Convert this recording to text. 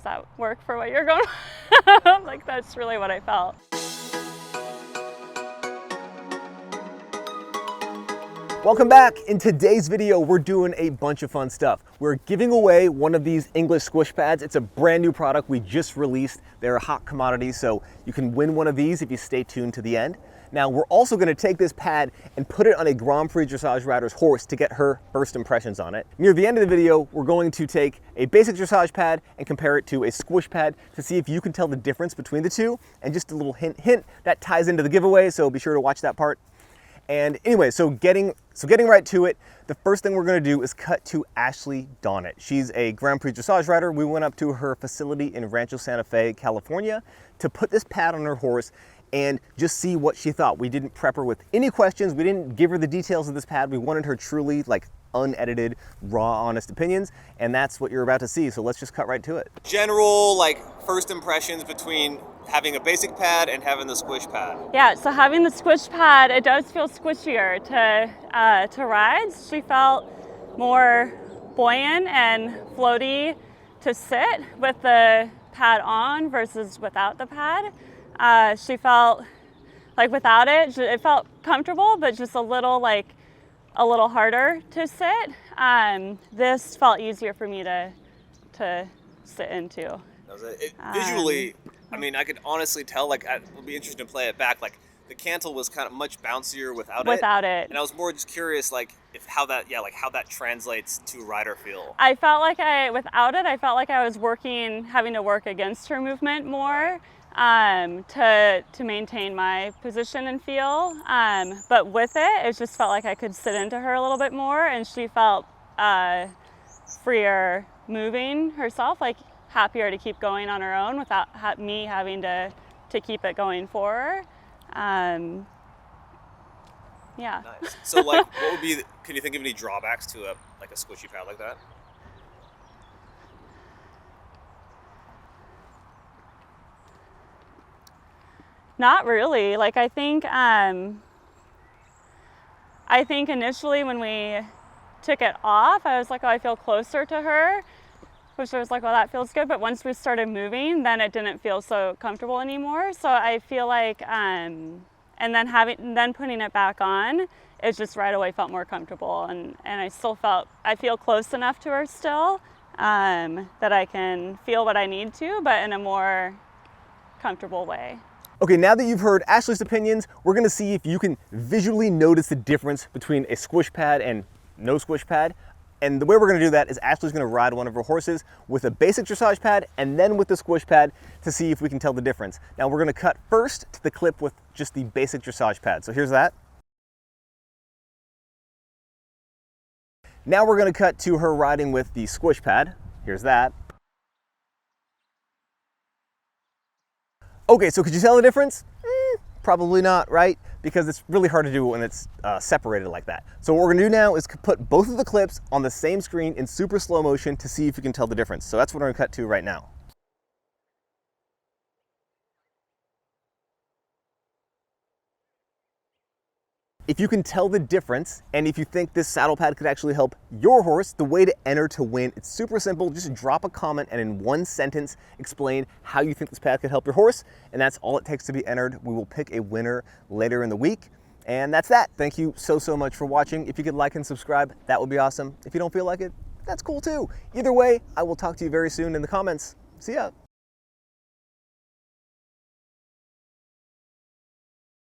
that work for what you're going? Like, that's really what I felt. Welcome back. In today's video, we're doing a bunch of fun stuff. We're giving away one of these English Squish Pads. It's a brand new product we just released. They're a hot commodity, so you can win one of these if you stay tuned to the end. Now, we're also gonna take this pad and put it on a Grand Prix dressage rider's horse to get her first impressions on it. Near the end of the video, we're going to take a basic dressage pad and compare it to a squish pad to see if you can tell the difference between the two. And just a little hint, that ties into the giveaway, so be sure to watch that part. And anyway, so getting right to it, the first thing we're gonna do is cut to Ashley Donatt. She's a Grand Prix dressage rider. We went up to her facility in Rancho Santa Fe, California to put this pad on her horse and just see what she thought. We didn't prep her with any questions. We didn't give her the details of this pad. We wanted her truly like unedited, raw, honest opinions, and that's what you're about to see. So let's just cut right to it. General like first impressions between having a basic pad and having the squish pad. Yeah, so having the squish pad, it does feel squishier to ride. She felt more buoyant and floaty to sit with the pad on versus without the pad. She felt like without it, it felt comfortable, but just a little harder to sit. This felt easier for me to sit into. Visually, I mean, I could honestly tell, like, it would be interesting to play it back. Like, the cantle was kind of much bouncier without it. And I was more just curious, like, how that translates to rider feel. I felt like without it, I felt like I was having to work against her movement more to maintain my position and feel. But with it just felt like I could sit into her a little bit more, and she felt freer moving herself, like happier to keep going on her own without me having to keep it going for her. Yeah. Nice. So like, can you think of any drawbacks to a squishy pad like that? Not really. Like, I think initially when we took it off, I was like, oh, I feel closer to her, which I was like, well, that feels good. But once we started moving, then it didn't feel so comfortable anymore. So I feel like, and then putting it back on, it just right away felt more comfortable. And I feel close enough to her still, that I can feel what I need to, but in a more comfortable way. Okay, now that you've heard Ashley's opinions, we're gonna see if you can visually notice the difference between a squish pad and no squish pad. And the way we're gonna do that is Ashley's gonna ride one of her horses with a basic dressage pad and then with the squish pad to see if we can tell the difference. Now we're gonna cut first to the clip with just the basic dressage pad. So here's that. Now we're gonna cut to her riding with the squish pad. Here's that. Okay, so could you tell the difference? Probably not, right? Because it's really hard to do when it's separated like that. So what we're gonna do now is put both of the clips on the same screen in super slow motion to see if you can tell the difference. So that's what we're gonna cut to right now. If you can tell the difference, and if you think this saddle pad could actually help your horse, the way to enter to win, it's super simple. Just drop a comment and in one sentence, explain how you think this pad could help your horse. And that's all it takes to be entered. We will pick a winner later in the week. And that's that. Thank you so much for watching. If you could like and subscribe, that would be awesome. If you don't feel like it, that's cool too. Either way, I will talk to you very soon in the comments. See ya.